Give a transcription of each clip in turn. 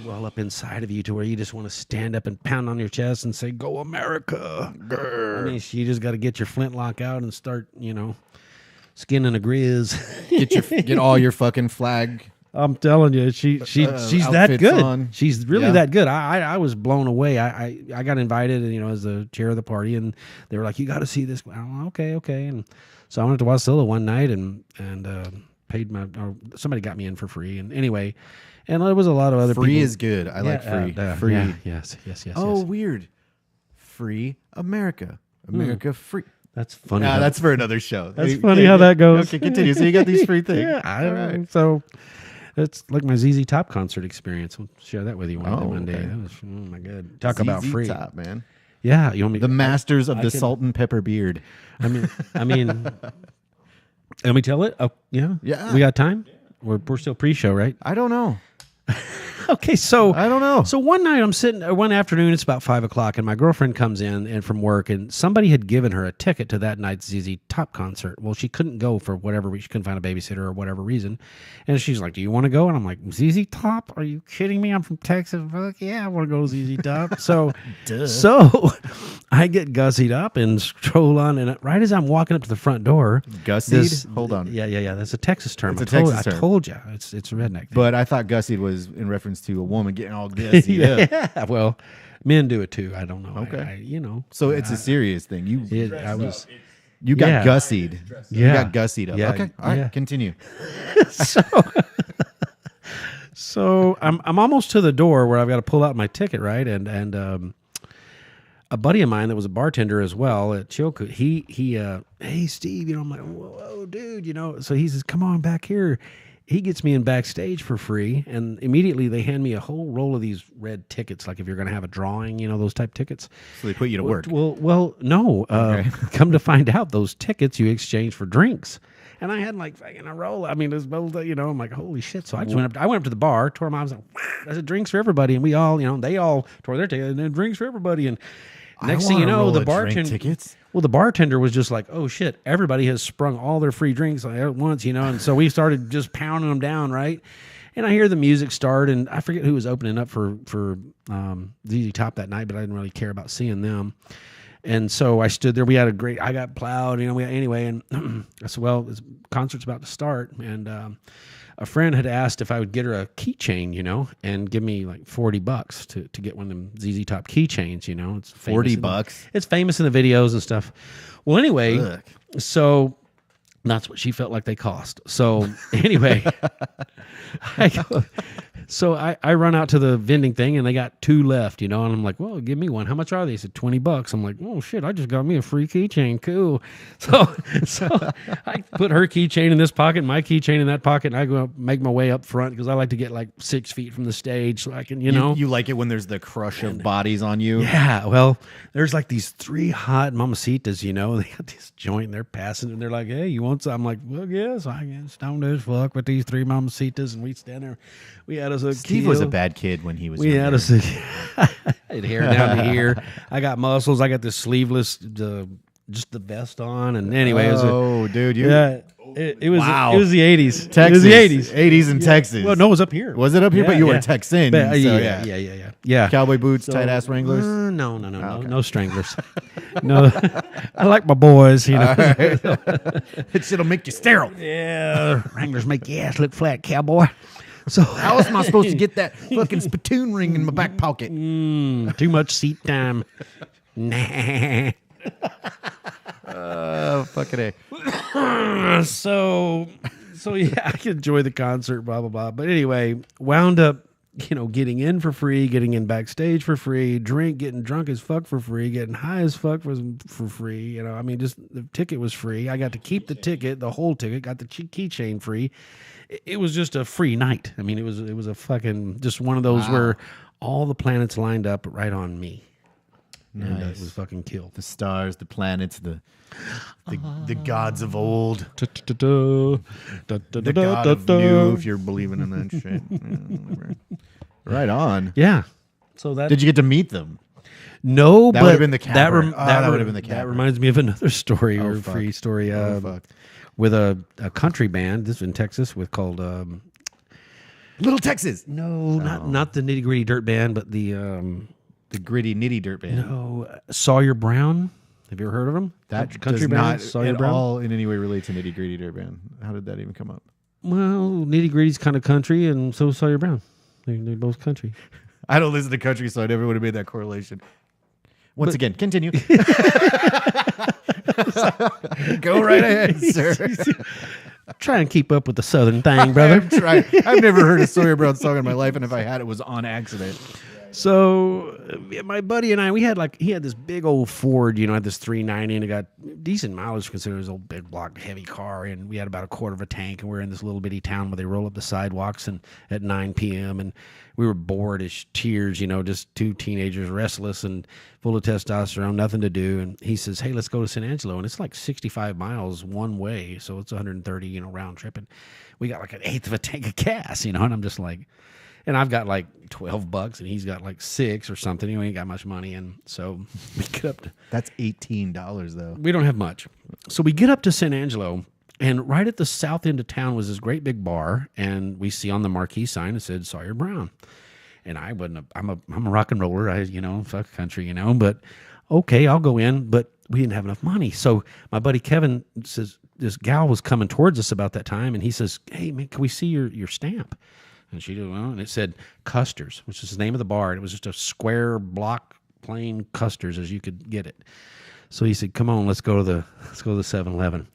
well up inside of you to where you just want to stand up and pound on your chest and say, "Go America!" Grr. I mean, you just got to get your flintlock out and start, skinning a grizz. Get all your fucking flag. I'm telling you, she's that good. On. She's really that good. I was blown away. I got invited, as the chair of the party, and they were like, "You got to see this." Okay, and so I went to Wasilla one night and paid somebody got me in for free. And anyway, and there was a lot of other free people. is good. I like free. Free. Yeah, yes. Oh, weird. Free America. Free. That's funny. That's for another show. That's funny how that goes. Okay, continue. So you got these free things. Right. So it's like my ZZ Top concert experience. I'll share that with you one day. That was, oh my God. Talk about free. ZZ Top, man. Yeah, you want me? The masters of the salt and pepper beard. I mean. Let me tell it. Oh, yeah. We got time. We're still pre-show, right? I don't know. Okay, so I don't know. So one night one afternoon, it's about 5:00, and my girlfriend comes in and from work, and somebody had given her a ticket to that night's ZZ Top concert. Well, she couldn't go for whatever reason. She couldn't find a babysitter or whatever reason. And she's like, "Do you want to go?" And I'm like, "ZZ Top? Are you kidding me? I'm from Texas." Fuck yeah, I want to go to ZZ Top. So, so I get gussied up and stroll on, and right as I'm walking up to the front door, gussied? Hold on. Yeah. That's a Texas term. It's a Texas term. I told you, it's a redneck thing. But I thought gussied was in reference to a woman getting all gussy. Yeah, well, men do it too. I don't know. Okay, So it's a serious thing. You got gussied. Yeah, you got gussied up. Yeah. Okay, all right, continue. So I'm almost to the door where I've got to pull out my ticket, right? And a buddy of mine that was a bartender as well at Chilkoot, he hey Steve, I'm like, whoa, dude, so he says, "Come on back here." He gets me in backstage for free, and immediately they hand me a whole roll of these red tickets, like if you're going to have a drawing, those type tickets. So they put you to work. Well, no. Okay. Come to find out, those tickets you exchange for drinks. And I had like fucking a roll. I mean, it was, I'm like, holy shit. So I just went up to the bar, tore them out. I was like, wow, that's a drinks for everybody. And we all, they all tore their tickets and then drinks for everybody. And next thing you know, the bartender tickets. Well, the bartender was just like, "Oh shit! Everybody has sprung all their free drinks at once, And so we started just pounding them down, right? And I hear the music start, and I forget who was opening up for ZZ Top that night, but I didn't really care about seeing them. And so I stood there. We had I got plowed, anyway. And I said, "Well, this concert's about to start," and a friend had asked if I would get her a keychain, and give me like $40 to get one of them ZZ Top keychains, It's $40. It's famous in the videos and stuff. Well, anyway, so that's what she felt like they cost. So anyway, I run out to the vending thing and they got 2 left, and I'm like, "Well, give me one. How much are they?" He said $20. I'm like, "Oh shit, I just got me a free keychain. Cool." So I put her keychain in this pocket, my keychain in that pocket, and I go make my way up front because I like to get like 6 feet from the stage so I can, You like it when there's the crush of bodies on you? Yeah, well, there's like these 3 hot mamacitas, they got this joint and they're passing and they're like, "Hey, you want some?" I'm like, "Well, yes, I get stoned as fuck with these 3 mamacitas," and we stand there. We had us a Steve was a bad kid when he was We had us I had hair down to here. I got muscles. I got this sleeveless, just the vest on. And anyway, dude, it was the 80s. Texas. It was the 80s. 80s in Texas. Well, no, it was up here. Was it up here? But you were Texan. Yeah. Cowboy boots, tight ass Wranglers. No, no stranglers. No, I like my boys. It shit'll make you sterile. Yeah, Wranglers make your ass look flat, cowboy. So how else am I supposed to get that fucking spittoon ring in my back pocket? Too much seat time. Nah. Fucking A. So yeah, I could enjoy the concert, blah blah blah. But anyway, wound up, getting in for free, getting in backstage for free, getting drunk as fuck for free, getting high as fuck for free. Just the ticket was free. I got to keep the ticket, the whole ticket, got the keychain free. It was just a free night. It was a fucking just one of those where all the planets lined up right on me. Nice. And it was fucking killed. The stars, the planets, the gods of old. The god of new, if you're believing in that shit. Right on. Yeah. So did you get to meet them? No, that would have been the capper. That would have been the capper. That reminds me of another story free story. With a country band. This is in Texas called Little Texas. No, not the Nitty Gritty Dirt Band, but the Gritty Nitty Dirt Band. no Sawyer Brown. Have you ever heard of them? That country does band, not Sawyer at Brown? all in any way relate to Nitty Gritty Dirt Band. How did that even come up? Well, Nitty Gritty's kind of country, and so is Sawyer Brown. They're both country. I don't listen to country, so I never would have made that correlation. Once again, continue. Go right ahead, sir. Try and keep up with the Southern thing, brother. I'm trying. I've never heard a Sawyer Brown song in my life, and if I had, it was on accident. So my buddy and I, he had this big old Ford, had this 390, and it got decent mileage considering it was an old big block heavy car, and we had about a quarter of a tank, and we were in this little bitty town where they roll up the sidewalks and at 9 p.m. and we were bored as tears, just two teenagers, restless and full of testosterone, nothing to do. And he says, "Hey, let's go to San Angelo," and it's like 65 miles one way, so it's 130, round trip, and we got like an eighth of a tank of gas, and I'm just like. And I've got like $12 and he's got like $6 or something. He ain't got much money. And so we get up to... That's $18 though. We don't have much. So we get up to San Angelo, and right at the south end of town was this great big bar. And we see on the marquee sign, it said Sawyer Brown. And I'm a rock and roller. Fuck country, but okay, I'll go in. But we didn't have enough money. So my buddy Kevin says, this gal was coming towards us about that time. And he says, "Hey man, can we see your stamp?" And she did, and it said Custer's, which is the name of the bar. And it was just a square block, plain Custer's as you could get it. So he said, "Come on, let's go to the 7-Eleven."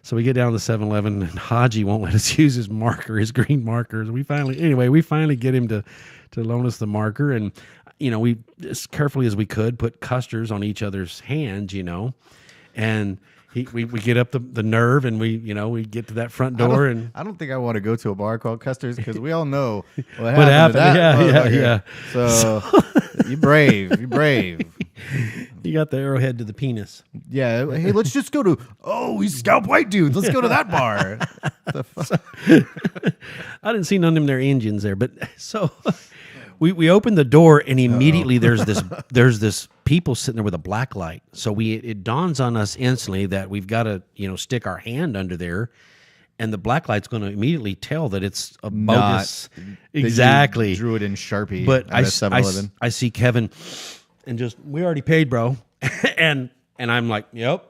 So we get down to the 7-Eleven, and Haji won't let us use his marker, his green markers. We finally get him to loan us the marker, and we as carefully as we could put Custer's on each other's hands, and. We get up the nerve, and we get to that front door, and I don't think I want to go to a bar called Custer's because we all know what happened. To that Yeah. So you brave. You got the arrowhead to the penis. Yeah. Hey, let's just go to. Oh, we scalp white dudes. Let's go to that bar. I didn't see none of them there engines there, but so. We opened the door, and immediately there's this people sitting there with a black light. So it dawns on us instantly that we've got to stick our hand under there, and the black light's going to immediately tell that it's a bogus. Exactly. Drew it in Sharpie. But I see Kevin, and we already paid, bro, and I'm like, yep.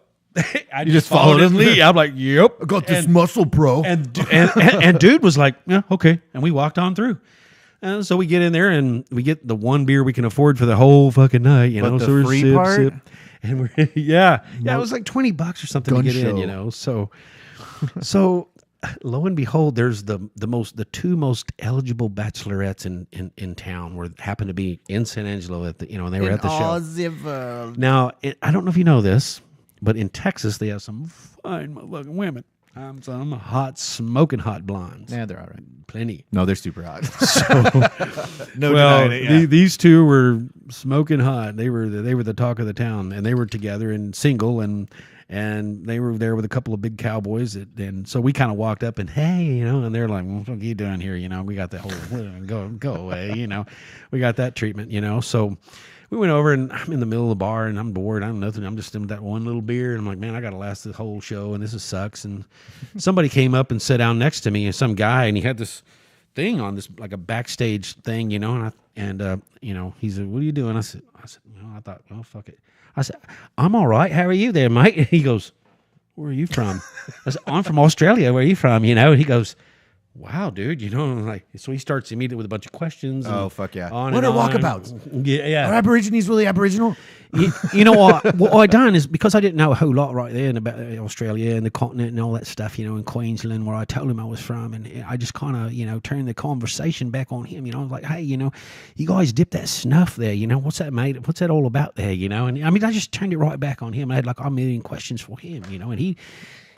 I just followed his lead. I'm like, yep. I got this muscle, bro. And dude was like, yeah, okay, and we walked on through. So we get in there, and we get the one beer we can afford for the whole fucking night, But So the we're free part? and we're it was like $20 or something to get in, So lo and behold, there's the two most eligible bachelorettes in town were happened to be in San Angelo at the and they were at the show. Now I don't know if you know this, but in Texas they have some fine motherfucking women. Some hot, smoking hot blondes. Yeah, they're all right. Plenty. No, they're super hot. Denying it. Yeah. These two were smoking hot. They were the talk of the town, and they were together and single, and they were there with a couple of big cowboys. And so we kind of walked up and hey, and they're like, "What are you doing here?" We got that whole go away. We got that treatment. So. We went over, and I'm in the middle of the bar, and I'm bored. I don't know nothing. I'm just in that one little beer, and I'm like, man, I got to last the whole show, and this sucks. And somebody came up and sat down next to me, and some guy, and he had this thing on, this like a backstage thing, and he said, "What are you doing?" I said, I thought, well, fuck it. I said, "I'm all right. How are you there, mate?" And he goes, "Where are you from?" I said, "I'm from Australia. Where are you from?" And he goes, "Wow, dude, so he starts immediately with a bunch of questions. Oh, fuck yeah. What are walkabouts? Yeah. Are Aborigines really Aboriginal? You know what I done is because I didn't know a whole lot right there about Australia and the continent and all that stuff, in Queensland where I told him I was from, and I just kind of, turned the conversation back on him. I was like, hey, you guys dip that snuff there, what's that made? What's that all about there, And I just turned it right back on him. I had like a million questions for him, and he.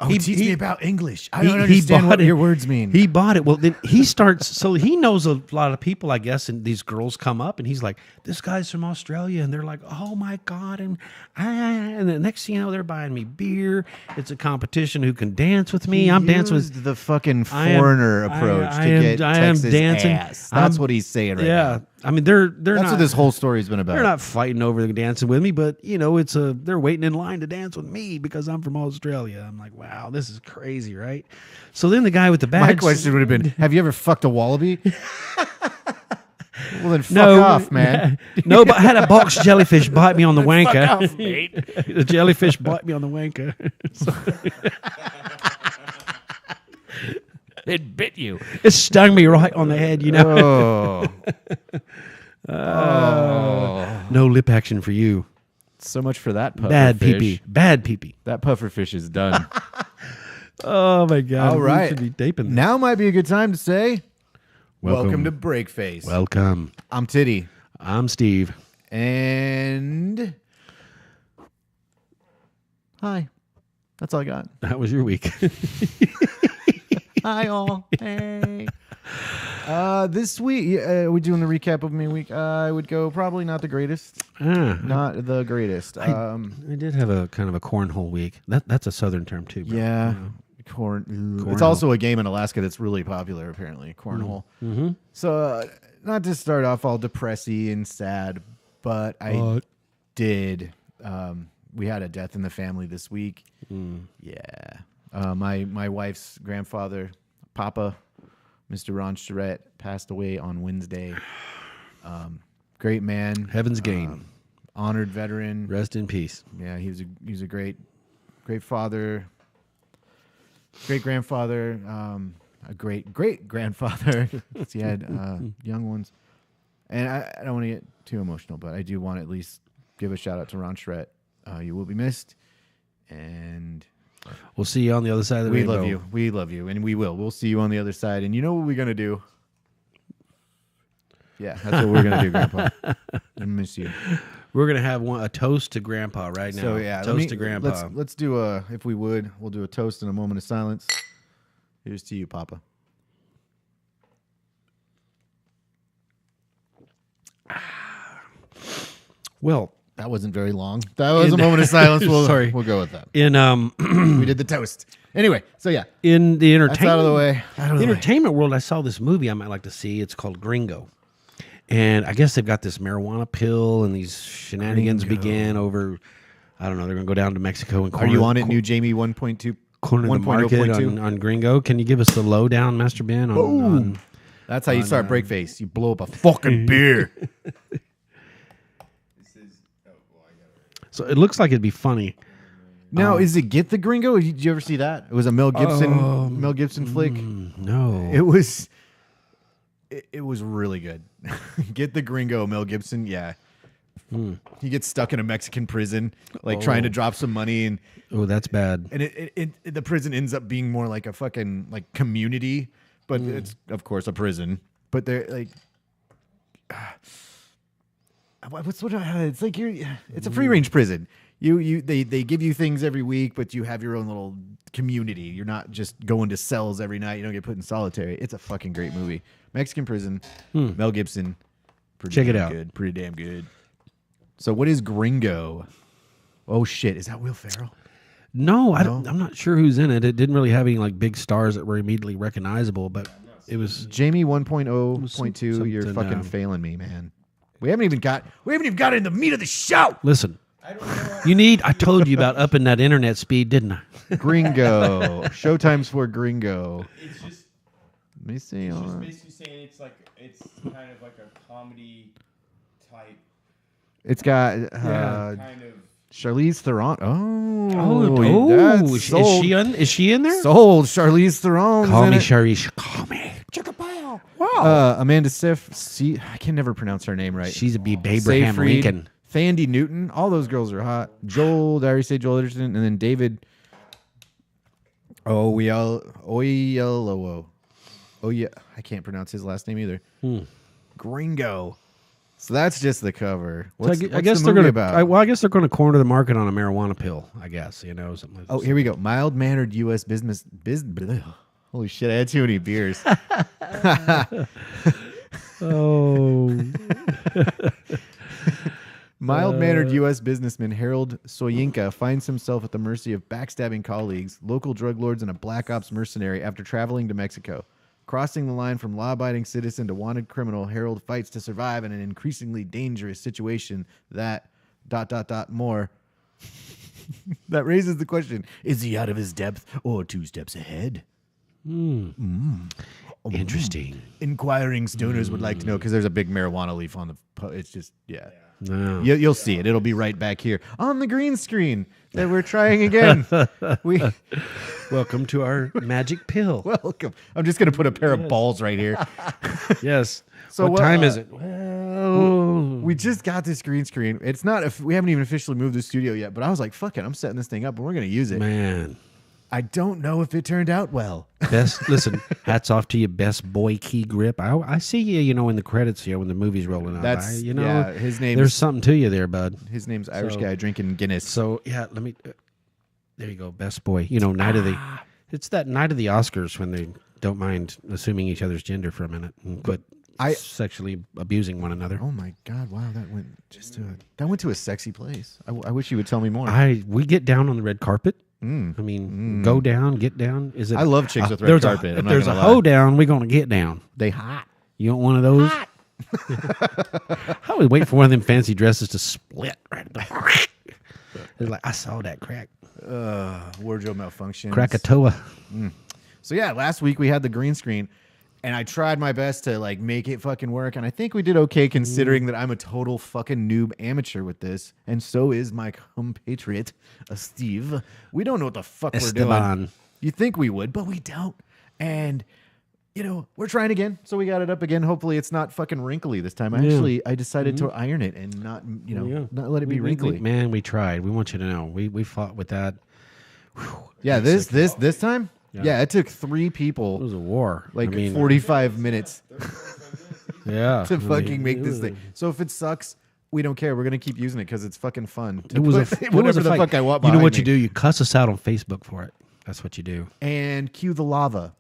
Teach me about English. I don't understand what your words mean. He bought it. Well, then he starts. So he knows a lot of people, I guess, and these girls come up, and he's like, "This guy's from Australia," and they're like, "Oh my god!" And the next thing you know, they're buying me beer. It's a competition who can dance with me. I'm dancing with the fucking foreigner approach to get Texas ass. That's what he's saying right now. I mean, they're That's not. what this whole story's been about. They're not fighting over the dancing with me, but they're waiting in line to dance with me because I'm from Australia. I'm like, wow, this is crazy, right? So then the guy with the badge. My question would have been, have you ever fucked a wallaby? Well, then fuck No, off, man. No, but I had a box jellyfish bite me on the wanker. Fuck off, mate. The jellyfish bite me on the wanker. It bit you. It stung me right on the head, No lip action for you. So much for that puffer Bad fish. pee-pee. Bad pee-pee. That puffer fish is done. Oh, my God. All right. We should be taping this. Now might be a good time to say, welcome to Welcome. Breakface. Welcome. I'm Titty. I'm Steve. And hi. That's all I got. That was your week. Hi, all. Hey. This week, we're doing the recap of my week. I would go probably not the greatest. Not the greatest. I did have a kind of a cornhole week. That's a southern term too, bro. Yeah. Corn. It's also a game in Alaska that's really popular, apparently. Cornhole. Mm-hmm. So, not to start off all depressy and sad, but I did. We had a death in the family this week. Yeah. My wife's grandfather, Papa, Mr. Ron Charette, passed away on Wednesday. Great man. Heaven's Gate. Honored veteran. Rest in peace. Yeah, he was a great father. Great grandfather. A great grandfather. He had young ones. And I don't want to get too emotional, but I do want to at least give a shout out to Ron Charette. You will be missed. And we'll see you on the other side of the rainbow. We love you. And we will. We'll see you on the other side. And you know what we're going to do? Yeah, that's what we're going to do, Grandpa. I miss you. We're going to have a toast to Grandpa right now. So, yeah. Toast to Grandpa. Let's do if we would, we'll do a toast in a moment of silence. Here's to you, Papa. Well, that wasn't very long. That was a moment of silence. Sorry. We'll go with that. In we did the toast. Anyway, so yeah. In the That's out of the way. Entertainment world, I saw this movie I might like to see. It's called Gringo. And I guess they've got this marijuana pill and these shenanigans begin over, I don't know, they're going to go down to Mexico and Are you on it, new Jamie 1.2? Corner the market on Gringo. Can you give us the lowdown, Master Ben? On That's how you start Breakface. You blow up a fucking beer. So it looks like it'd be funny. Now, is it Get the Gringo? Did you ever see that? It was a Mel Gibson flick. No. It was really good. Get the Gringo, Mel Gibson. Yeah. He gets stuck in a Mexican prison, trying to drop some money, and that's bad. And the prison ends up being more like a fucking community, but it's of course a prison. But they're like, it's like it's a free range prison. They give you things every week, but you have your own little community. You're not just going to cells every night. You don't get put in solitary. It's a fucking great movie. Mexican prison. Mel Gibson. Check it out. Good. Pretty damn good. So what is Gringo? Oh shit! Is that Will Ferrell? No, I'm not sure who's in it. It didn't really have any big stars that were immediately recognizable, but it was Jamie 1.0.2. You're fucking failing me, man. We haven't even got into the meat of the show. Listen, I told you about upping that internet speed, didn't I? Gringo. Showtimes for Gringo. It's just. Let me see. It's just basically saying it's kind of like a comedy type. It's got kind of Charlize Theron. Is she in there? Sold. Charlize Theron. Call me Charlize. Call me. Wow. Amanda Seyfried. I can never pronounce her name right. She's a Abraham Lincoln. Thandie Newton. All those girls are hot. Joel. Did I already say Joel Edgerton? And then David. Oyelowo. Oh yeah, I can't pronounce his last name either. Gringo. So that's just the cover. What's I guess the movie about? I guess they're going to corner the market on a marijuana pill. I guess something like that. Oh, here we go. Mild mannered U.S. business. Holy shit! I had too many beers. Mild-mannered U.S. businessman Harold Soyinka finds himself at the mercy of backstabbing colleagues, local drug lords, and a black ops mercenary after traveling to Mexico. Crossing the line from law-abiding citizen to wanted criminal, Harold fights to survive in an increasingly dangerous situation that... ... more. That raises the question, is he out of his depth or 2 steps ahead? Interesting. Inquiring stoners would like to know, because there's a big marijuana leaf on the... It's just, yeah. No. You'll see it. It'll be right back here on the green screen that we're trying again. Welcome to our magic pill. Welcome. I'm just going to put a pair of balls right here. Yes. So what time is it? Well, we just got this green screen. It's not. We haven't even officially moved the studio yet, but I was like, fuck it. I'm setting this thing up and we're going to use it. Man. I don't know if it turned out well. Listen, hats off to you, best boy key grip. I see you, in the credits here when the movie's rolling out. That's, yeah, his name. There's something to you there, bud. His name's Irish guy drinking Guinness. So, yeah, let me, there you go, best boy. Night of the, it's that night of the Oscars when they don't mind assuming each other's gender for a minute and quit sexually abusing one another. Oh my God! Wow, that went to a sexy place. I wish you would tell me more. We get down on the red carpet. I mean, go down, get down. Is it? I love chicks with red carpet. If there's a hoe down, we're gonna get down. They hot. You want one of those? Hot. I would wait for one of them fancy dresses to split right. It's like I saw that crack. Wardrobe malfunction. Krakatoa. So yeah, last week we had the green screen. And I tried my best to make it fucking work. And I think we did okay considering that I'm a total fucking noob amateur with this. And so is my compatriot, Steve. We don't know what the fuck we're doing. You think we would, but we don't. And, we're trying again. So we got it up again. Hopefully it's not fucking wrinkly this time. I decided to iron it and not, not let it be wrinkly. We tried. We want you to know. We fought with that. Whew. Yeah, this time? Yeah, it took 3 people. It was a war. 45 minutes. Yeah. To fucking make this thing. So if it sucks, we don't care. We're going to keep using it because it's fucking fun. It was a fight. Fuck I want. You know what you do? You cuss us out on Facebook for it. That's what you do. And cue the lava.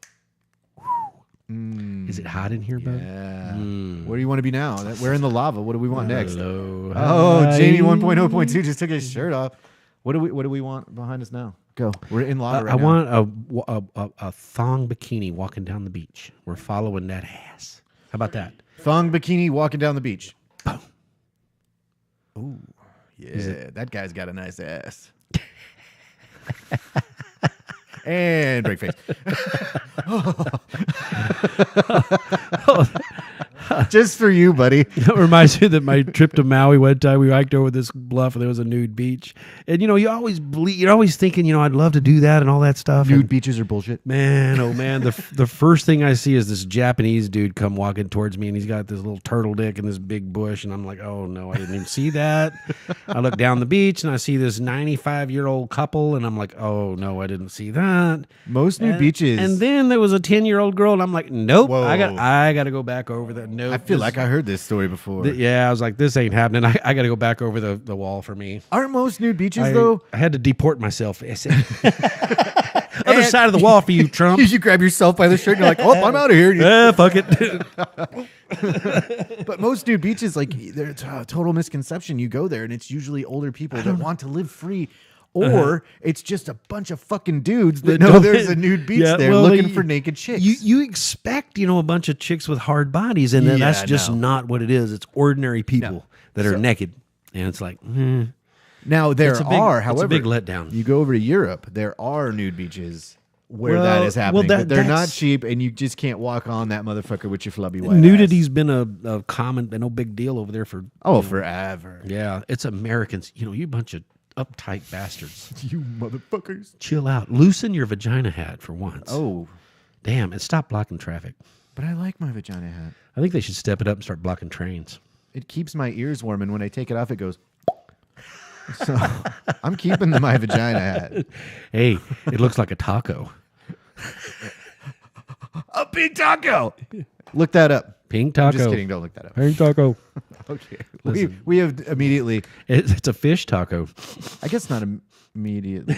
Is it hot in here, bud? Yeah. Where do you want to be now? We're in the lava. What do we want next? Hello. Oh, Jamie 1.0.2 just took his shirt off. What do we want behind us now? Go. We're in lava right now. I want a thong bikini walking down the beach. We're following that ass. How about that? Thong bikini walking down the beach. Boom. Ooh, yeah. That guy's got a nice ass. And break face. Just for you, buddy. That reminds me that my trip to Maui one time, we hiked over this bluff and there was a nude beach. And, you're always thinking, I'd love to do that and all that stuff. Nude beaches are bullshit. Man, oh man. The first thing I see is this Japanese dude come walking towards me and he's got this little turtle dick in this big bush. And I'm like, oh no, I didn't even see that. I look down the beach and I see this 95-year-old couple and I'm like, oh no, I didn't see that. Most nude beaches. And then there was a 10-year-old girl and I'm like, nope, whoa. I got to go back over that. Nope, I feel like I heard this story before. I was like, this ain't happening. I got to go back over the wall for me. Aren't most nude beaches, though? I had to deport myself. Other side of the wall for you, Trump. You grab yourself by the shirt and you're like, oh, I'm out of here. Yeah, fuck it. But most nude beaches, there's a total misconception. You go there and it's usually older people that want to live free. Or it's just a bunch of fucking dudes that know there's a nude beach looking for naked chicks. You expect, a bunch of chicks with hard bodies, and then that's just not what it is. It's ordinary people that are naked. And it's like, Now, however, it's a big letdown. You go over to Europe, there are nude beaches where that is happening. But they're not cheap, and you just can't walk on that motherfucker with your flubby white Nudity's ass. been a common, no big deal over there for... forever. Yeah, it's Americans. You bunch of uptight bastards. You motherfuckers. Chill out. Loosen your vagina hat for once. Oh. Damn, and stop blocking traffic. But I like my vagina hat. I think they should step it up and start blocking trains. It keeps my ears warm, and when I take it off, it goes... So, I'm keeping my vagina hat. Hey, it looks like a taco. A pink taco! Look that up. Pink taco. I'm just kidding. Don't look that up. Pink taco. Okay. We have immediately... It's a fish taco. I guess not immediately.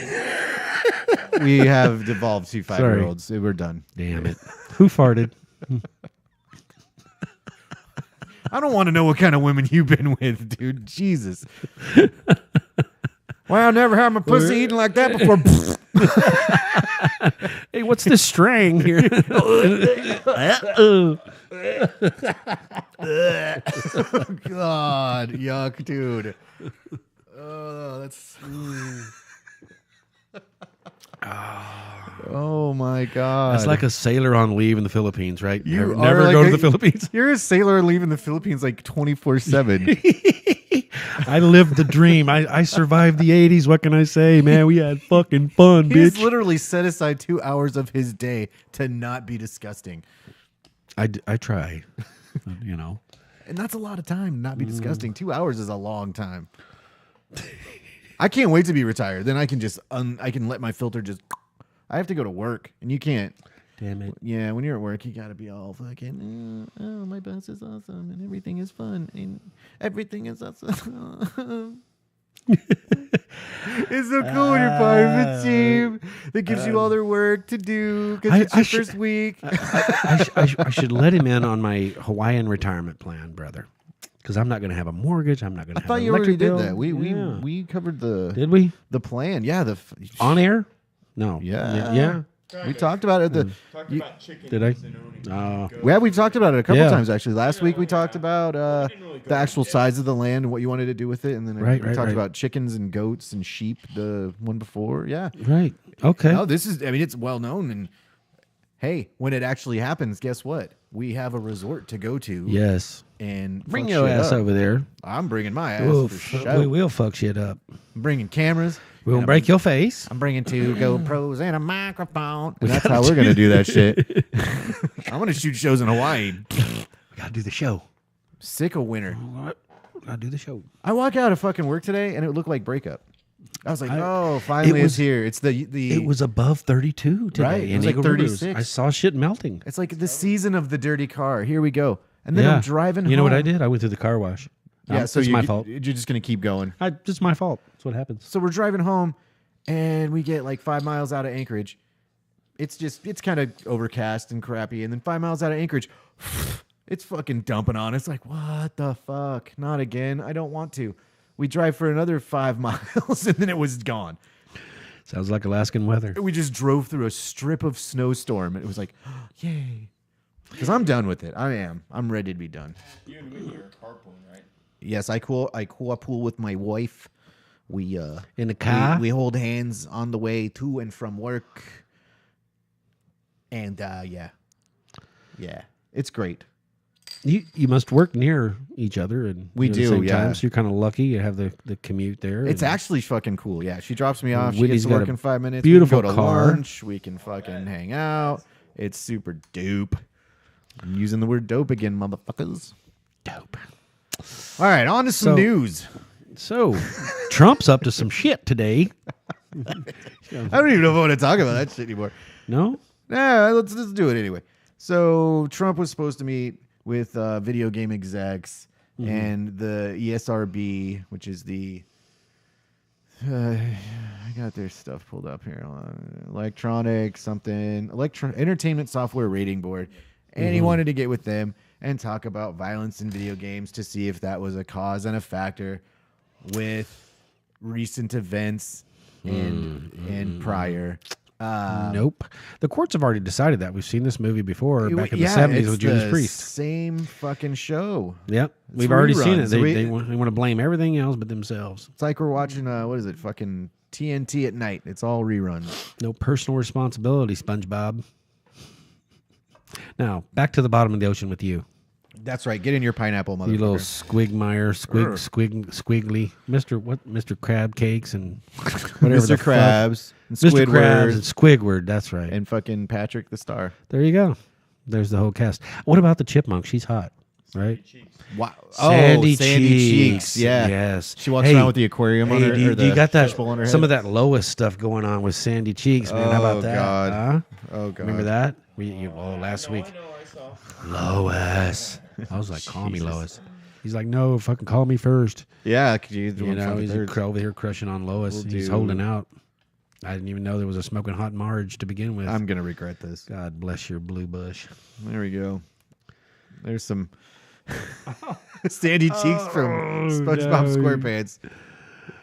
We have devolved to 5-year-olds. We're done. Damn it. Who farted? I don't want to know what kind of women you've been with, dude. Jesus. Well, I never had my pussy eaten like that before. Hey, what's this string here? God, yuck, dude. Oh, that's. Oh my God. It's like a sailor on leave in the Philippines, right? You never are go like to the Philippines. You're a sailor leaving the Philippines like 24/7. I lived the dream. I survived the 80s. What can I say, man? We had fucking fun, He's bitch. literally set aside 2 hours of his day to not be disgusting. I try, you know. And that's a lot of time to not be disgusting. 2 hours is a long time. I can't wait to be retired. Then I can just I can let my filter just. I have to go to work, and you can't. Damn it. Yeah, when you're at work, you gotta be all fucking. Oh, my boss is awesome, and everything is fun, and everything is awesome. It's so cool when you're part of a team that gives you all their work to do because it's your first week. I should let him in on my Hawaiian retirement plan, brother. Because I'm not going to have a mortgage. I'm not going to have thought an you already electric did bill. that. We covered the Did we? the plan. Yeah, On air? No. Yeah. Yeah. we talked about it. Talked about chicken. Did I? And owning goats. Yeah, we've talked about it a couple Yeah. times actually. Last week we talked about didn't really go the actual in depth. size of the land and what you wanted to do with it, and then Right, we right, talked right. about chickens and goats and sheep the one before. Yeah. Right. Okay. No, this is. I mean, it's well known, and hey, when it actually happens, guess what? We have a resort to go to. Yes. And Bring fuck your shit ass up. over there. I'm bringing my ass We'll, for fu- sure. we will fuck shit up. I'm bringing cameras. We won't and break your face. I'm bringing 2 GoPros and a microphone. We And that's gotta how we're going to do that shit. I'm going to shoot shows in Hawaii. We got to do the show. Sick of winter. We got to do the show. I walk out of fucking work today and it looked like breakup. I was like, I- oh, finally it it's was- here. It's the It was above 32 today. Right, it in was like Eagle River. 36. I saw shit melting. it's like the season of the dirty car. Here we go. And then Yeah. I'm driving You know what home. I did? I went through the car wash. Yeah, so it's my fault. You're just going to keep going. It's my fault. That's what happens. So we're driving home and we get like 5 miles out of Anchorage. It's kind of overcast and crappy. And then 5 miles out of Anchorage, it's fucking dumping on us. Like, what the fuck? Not again. I don't want to. We drive for another 5 miles and then it was gone. Sounds like Alaskan weather. We just drove through a strip of snowstorm. It was like, yay. Because I'm done with it. I am. I'm ready to be done. You and Whitney are carpooling, right? Yes, I carpool with my wife. We In the car? we hold hands on the way to and from work. And yeah, it's great. You must work near each other, and We at the do, same yeah. time, so you're kind of lucky. You have the commute there. It's and actually fucking cool. Yeah, she drops me off. She Whitney's gets to got work a in 5 minutes. beautiful we can go to car. lunch. We can fucking hang out. It's super dope. I'm using the word dope again, motherfuckers. dope. All right, on to some So- news. So Trump's up to some shit today. I don't even know if I want to talk about that shit anymore. No, Nah, let's do it anyway. So Trump was supposed to meet with video game execs and the ESRB, which is the I got their stuff pulled up here. Entertainment Software Rating Board, and he wanted to get with them and talk about violence in video games to see if that was a cause and a factor with recent events and prior. nope. The courts have already decided that. We've seen this movie before back in the Yeah, 70s it's with Judas the Priest. Same fucking show. Yep, we've already seen it. reruns. They want to blame everything else but themselves. It's like we're watching what is it? Fucking TNT at night. It's all reruns. No personal responsibility, SpongeBob. Now back to the bottom of the ocean with you. That's right. Get in your pineapple, You little motherfucker. squiggly, Mr. Crab Cakes and whatever the Mr. fuck. Krabs and Mr. Krabs and Squidward Squidward. That's right. and fucking Patrick the Star. There you go. There's the whole cast. What about the chipmunk? She's hot, right? Wow. Sandy Cheeks. Yeah. Yes. She walks around with the aquarium on her. Do or the you got that? fishbowl on her Some head. of that Lois stuff going on with Sandy Cheeks, man. How Oh, about that? God. Huh? Oh, God. Remember that? Last week. I know, I saw. Lois. I was like, call me Lois. He's like, no, fucking call me first. Yeah. Could you You know, he's over here crushing on Lois. Will He's do. holding out. I didn't even know there was a smoking hot Marge to begin with. I'm going to regret this. God bless your blue bush. There we go. There's some Sandy Cheeks from SpongeBob no. SquarePants.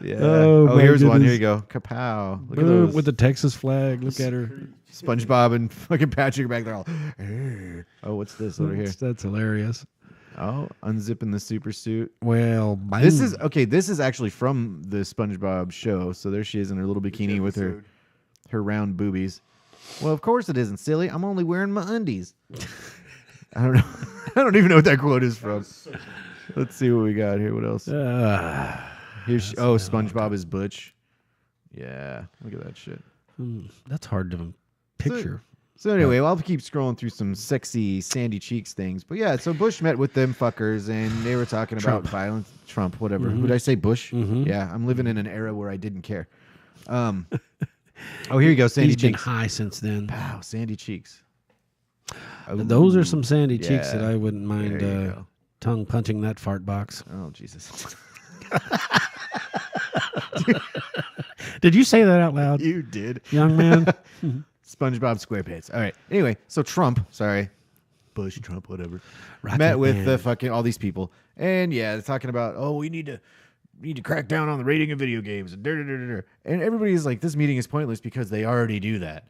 Yeah. Oh, my here's one. goodness. Here you go. Kapow. Look at Boom, those. with the Texas flag. Look at her. SpongeBob and fucking Patrick are back there all. Oh, what's this over here? That's hilarious. Oh, unzipping the super suit. Well, This is actually from the SpongeBob show. So there she is in her little bikini with her round boobies. Well, of course it isn't, silly. I'm only wearing my undies. I don't know. I don't even know what that quote is from. Let's see what we got here. What else? Here's SpongeBob is Butch. Yeah, look at that shit. That's hard to picture. So anyway, I'll keep scrolling through some sexy Sandy Cheeks things. But yeah, so Bush met with them fuckers, and they were talking about violence. Trump, whatever. Who did I say? Bush? Yeah, I'm living in an era where I didn't care. Oh, here you go, Sandy He's been Cheeks. high since then. Wow, Sandy Cheeks. Those are some sandy cheeks yeah. that I wouldn't mind There you go. tongue punching that fart box. Oh, Jesus. Did you say that out loud, You did. young man? SpongeBob SquarePants. All right. Anyway, so Trump, Bush, Trump, whatever, Rocket met with Man. the fucking all these people, and yeah, they're talking about we need to crack down on the rating of video games, and and everybody's like, this meeting is pointless because they already do that.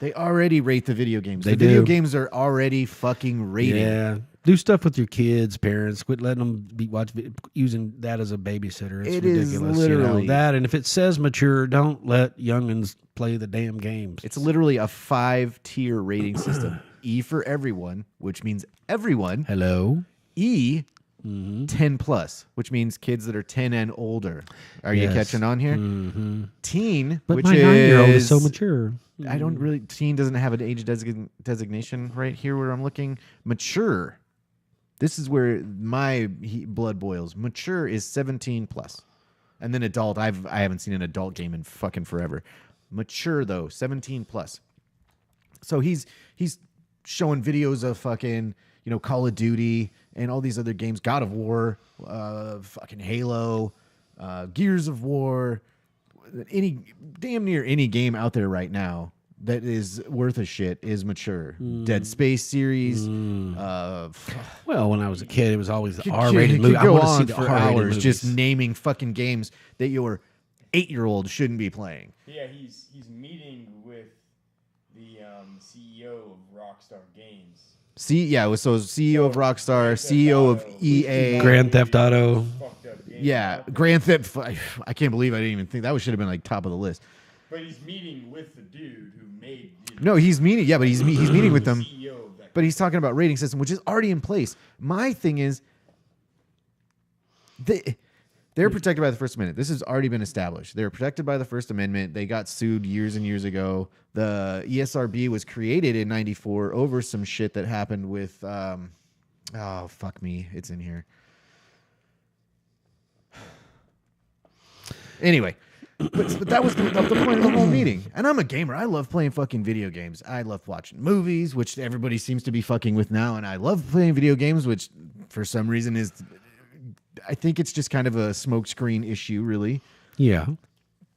They already rate the video games. They the video do. games are already fucking rated. Yeah. Do stuff with your kids, parents. Quit letting them using that as a babysitter. It's It is ridiculous. literally- that. And if it says mature, don't let youngins play the damn games. It's literally a 5-tier rating system. E for everyone, which means everyone. Hello. E, 10 plus, which means kids that are 10 and older. Are you Yes. catching on here? Teen, But which my 9-year-old is so mature. I don't really. Teen doesn't have an age designation right here where I'm looking. Mature. This is where my blood boils. Mature is 17 plus, and then adult. I haven't seen an adult game in fucking forever. Mature though, 17 plus. So he's showing videos of fucking Call of Duty and all these other games, God of War, fucking Halo, Gears of War. Damn near any game out there right now that is worth a shit is mature. Dead Space series. Well, when I was a kid, it was always the Could R-rated movie. I go want to on see the for R-rated hours movies. just naming fucking games that your 8-year-old shouldn't be playing. Yeah, he's meeting with the CEO of Rockstar Games. So CEO of Rockstar, CEO of EA. Grand Theft Auto. Fucked up game. Yeah, Grand Theft. I can't believe I didn't even think that should have been like top of the list. But he's meeting with the dude who made. No, he's meeting. Yeah, but he's meeting with them. CEO of that. But he's talking about rating system, which is already in place. My thing is, they're protected by the First Amendment. This has already been established. They're protected by the First Amendment. They got sued years and years ago. The ESRB was created in '94 over some shit that happened with. Oh fuck me, it's in here. Anyway. But that was the point of the whole meeting. And I'm a gamer. I love playing fucking video games. I love watching movies, which everybody seems to be fucking with now. And I love playing video games, which for some reason is, I think it's just kind of a smokescreen issue, really. Yeah.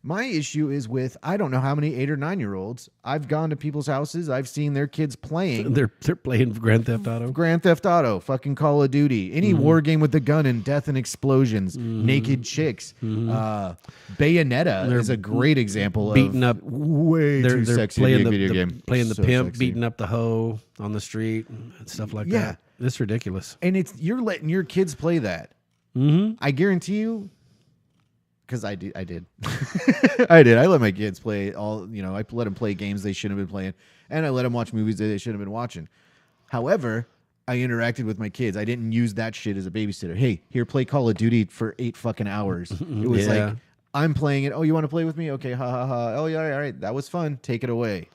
My issue is with, I don't know how many 8 or 9-year-olds. I've gone to people's houses. I've seen their kids playing. They're playing Grand Theft Auto. Grand Theft Auto, fucking Call of Duty, any war game with a gun and death and explosions, naked chicks. Bayonetta is a great example beating of up way too sexy playing video game. playing the So pimp, sexy. beating up the hoe on the street and stuff like Yeah. that. It's ridiculous. And you're letting your kids play that. I guarantee you, because I did. I did. I let my kids play all. I let them play games they shouldn't have been playing, and I let them watch movies that they shouldn't have been watching. However, I interacted with my kids. I didn't use that shit as a babysitter. Hey, here, play Call of Duty for 8 fucking hours. It was Yeah. like, I'm playing it. Oh, you want to play with me? Okay, ha ha ha. Oh yeah, all right. That was fun. Take it away.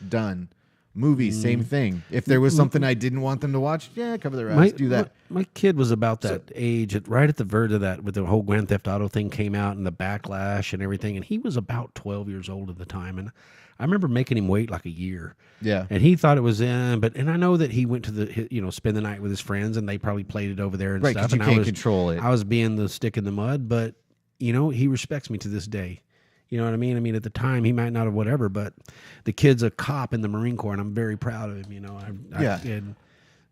Done. Movies, same thing. If there was something I didn't want them to watch, yeah, cover their ass. Do that. My kid was about that age, right at the verge of that, with the whole Grand Theft Auto thing came out and the backlash and everything. And he was about 12 years old at the time. And I remember making him wait like a year. Yeah. And he thought it was and I know that he went to spend the night with his friends and they probably played it over there and Right, stuff. 'cause you and can't control it. I was being the stick in the mud, but he respects me to this day. You know what I mean? I mean, at the time, he might not have whatever, but the kid's a cop in the Marine Corps, and I'm very proud of him. Yeah. And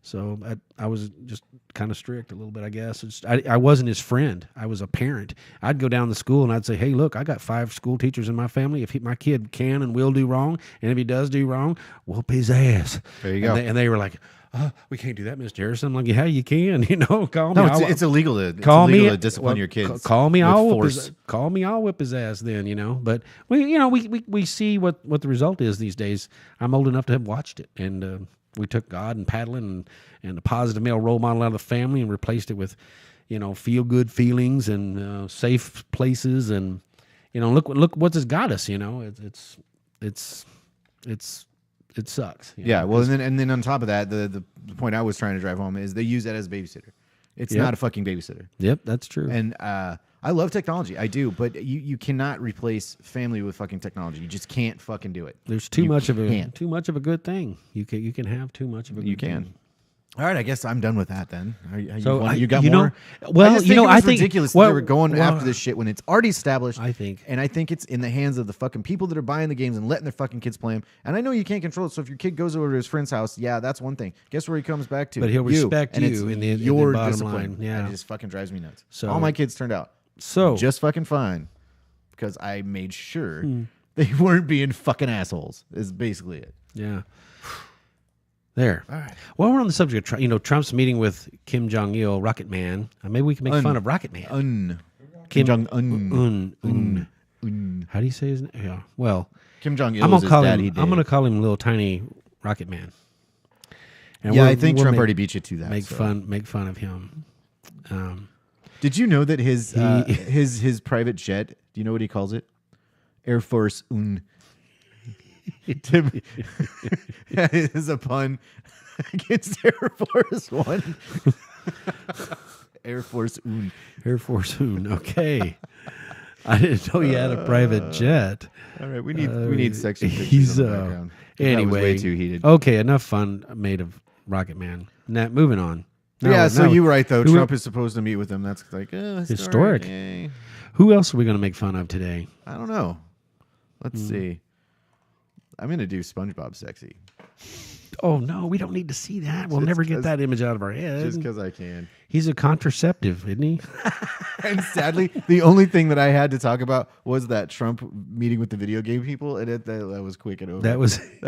So I was just kind of strict a little bit, I guess. I wasn't his friend. I was a parent. I'd go down to school and I'd say, hey, look, I got 5 school teachers in my family. If my kid can and will do wrong, and if he does do wrong, whoop his ass. There you go. And they were like, we can't do that, Mr. Harrison. I'm like, yeah, you can. Call me. No, it's illegal to discipline your kids. Call me. I'll whip his ass. Then But we see what the result is these days. I'm old enough to have watched it, and we took God and paddling and a positive male role model out of the family and replaced it with, feel good feelings and safe places, and look what has got us. It sucks. Yeah, well, and then on top of that, the point I was trying to drive home is they use that as a babysitter. It's not a fucking babysitter. Yep, that's true. And I love technology, I do, but you cannot replace family with fucking technology. You just can't fucking do it. There's too much of a good thing. You can have too much of a good thing. All right, I guess I'm done with that then. You got more? Well, I think it's ridiculous that they were going after after this shit when it's already established. I think it's in the hands of the fucking people that are buying the games and letting their fucking kids play them. And I know you can't control it. So if your kid goes over to his friend's house, yeah, that's one thing. Guess where he comes back to? But he'll respect you in your bottom discipline. line. Yeah, and it just fucking drives me nuts. So all my kids turned out just fucking fine because I made sure they weren't being fucking assholes. Is basically it. Yeah. There. All right. While we're on the subject of Trump's meeting with Kim Jong-il, Rocket Man, maybe we can make fun of Rocket Man. Kim Jong-un. How do you say his name? Yeah. Well, Kim Jong-il is his daddy. I'm going to call him Little Tiny Rocket Man. And I think Trump already beat you to that. Make fun of him. Did you know that his private jet, do you know what he calls it? Air Force Un. It is a pun against Air Force One. Air Force Un. Air Force Un. Okay. I didn't know you had a private jet. All right, we need sexy pictures in the background. Anyway, that was way too heated. Okay, enough fun made of Rocket Man. Now, moving on. You were right though. Trump is supposed to meet with him. That's like historic. Yay. Who else are we going to make fun of today? I don't know. Let's see. I'm going to do SpongeBob sexy. Oh, no, we don't need to see that. We'll never get that image out of our head. Just because I can. He's a contraceptive, isn't he? And sadly, the only thing that I had to talk about was that Trump meeting with the video game people, and that was quick and over. That was it.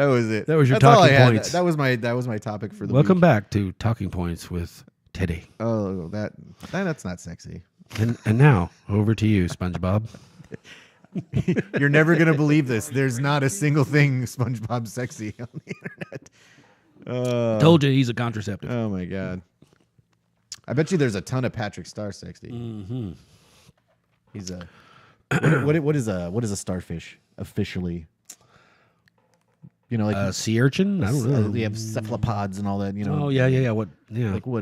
That was your talking points. That was my topic for the Welcome week. back to Talking Points with Teddy. Oh, that's not sexy. And now, over to you, SpongeBob. You're never going to believe this. There's not a single thing SpongeBob sexy on the internet. Told you he's a contraceptive. Oh, my God. I bet you there's a ton of Patrick Star sexy. Mm-hmm. He's a... What is a starfish officially? Like sea urchin? I don't know. They have cephalopods and all that, Oh, yeah. What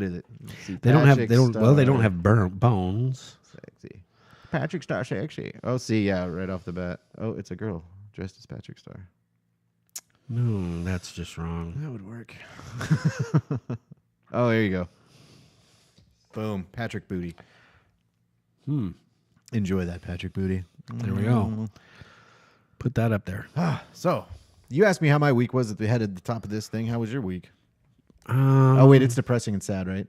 is it? They don't have bones. Sexy. Patrick Star sexy. Oh, see, yeah, right off the bat. Oh, it's a girl dressed as Patrick Star. No, that's just wrong. That would work. Oh, there you go. Boom. Patrick Booty. Enjoy that, Patrick Booty. There we go. Put that up there. So, you asked me how my week was at the head of the top of this thing. How was your week? Oh, wait, it's depressing and sad, right?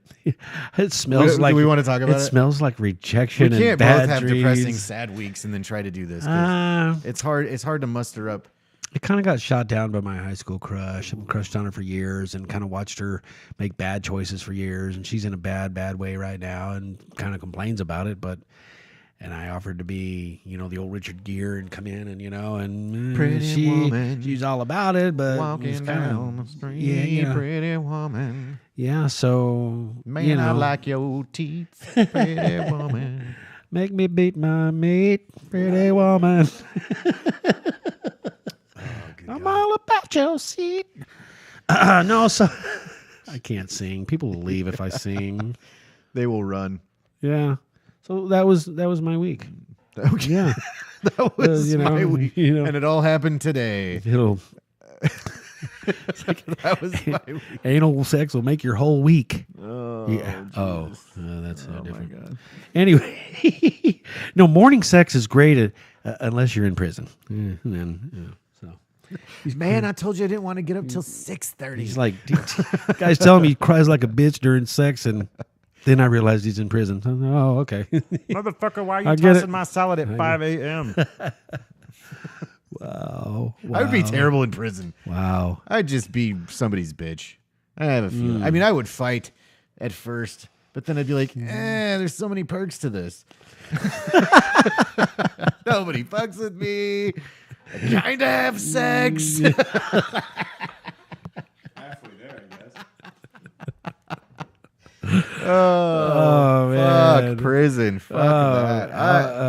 It smells like... Do we want to talk about it? It smells like rejection and bad We can't both have dreams. depressing, sad weeks and then try to do this. It's hard to muster up. It kind of got shot down by my high school crush. I've crushed on her for years and kind of watched her make bad choices for years. And she's in a bad way right now and kind of complains about it. And I offered to be, the old Richard Gere and come in and, Pretty woman. She's all about it, but walking down the street, pretty woman. Yeah, so, Man, I like your teeth, pretty woman. Make me beat my meat, pretty woman. I'm all about your seat. No, so I can't sing. People will leave if I sing. They will run. Yeah. So that was my week. Okay. Yeah. That was my week. And it all happened today. That was my week. Anal sex will make your whole week. Oh, yeah. That's so different. My God. Anyway, no, morning sex is great unless you're in prison. So Man, I told you I didn't want to get up till 6:30. He's like, guys telling me he cries like a bitch during sex, and then I realized he's in prison. Oh, okay. Motherfucker, why are I you get tossing it. my salad at 5 a.m.? Wow. I would be terrible in prison. Wow. I'd just be somebody's bitch. I have a feeling. I mean, I would fight at first, but then I'd be like, there's so many perks to this. Nobody fucks with me. I kind of have sex. Halfway there, I guess. Oh, man. fuck prison. Fuck that.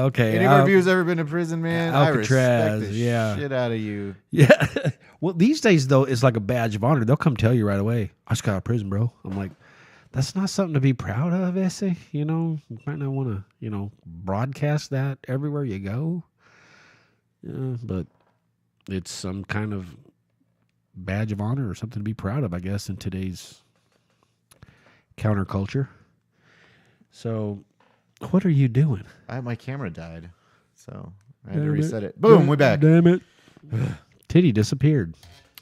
Okay. Any of our viewers ever been to prison, man? I respect Alcatraz, the yeah. shit out of you. Yeah. Well, these days, though, it's like a badge of honor. They'll come tell you right away, I just got out of prison, bro. I'm like, that's not something to be proud of, Essie. You know, you might not want to, broadcast that everywhere you go. Yeah, but it's some kind of badge of honor or something to be proud of, I guess, in today's counterculture. So, what are you doing? My camera died, so I had to reset it. Boom, we're back. Damn it. Titty disappeared.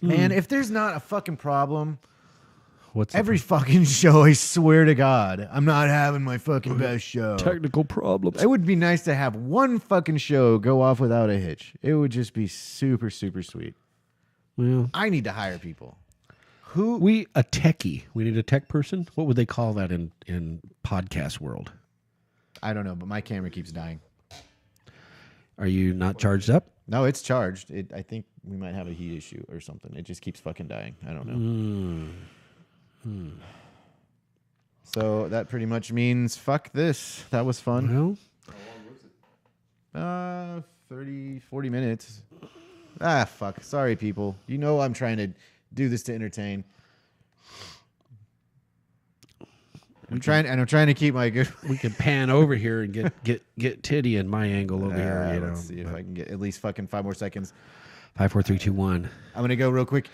Man, if there's not a fucking problem, What's every fucking show, I swear to God, I'm not having my fucking best show. technical problems? It would be nice to have one fucking show go off without a hitch. It would just be super, super sweet. Well, I need to hire people. a techie. We need a tech person. What would they call that in podcast world? I don't know, but my camera keeps dying. Are you not charged up? No, it's charged. I think we might have a heat issue or something. It just keeps fucking dying. I don't know. So that pretty much means fuck this. That was fun. Well, 30, 40 minutes. Ah, fuck. Sorry, people. You know I'm trying to do this to entertain. I'm trying to keep my good. we can pan over here and get Titty in my angle over here. Let's see if I can get at least fucking 5 more seconds. 5, 4, 3, 2, 1. I'm gonna go real quick.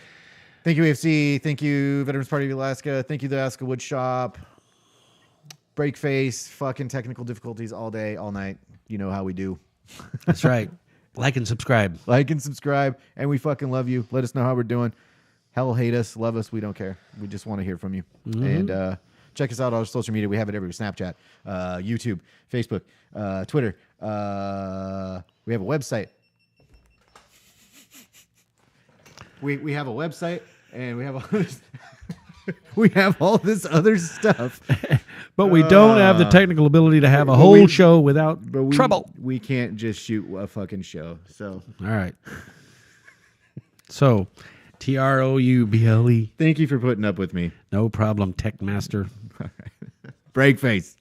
Thank you, AFC. Thank you, Veterans Party of Alaska. Thank you, the Alaska Woodshop. Breakface. Fucking technical difficulties all day, all night. You know how we do. That's right. Like and subscribe. Like and subscribe, and we fucking love you. Let us know how we're doing. Hell, hate us, love us. We don't care. We just want to hear from you. And check us out on our social media. We have it everywhere: Snapchat, YouTube, Facebook, Twitter. We have a website. We have a website, and we have all this other stuff. But we don't have the technical ability to have a whole show without trouble. We can't just shoot a fucking show. So All right. So, TROUBLE. thank you for putting up with me. No problem, Tech Master. Breakface.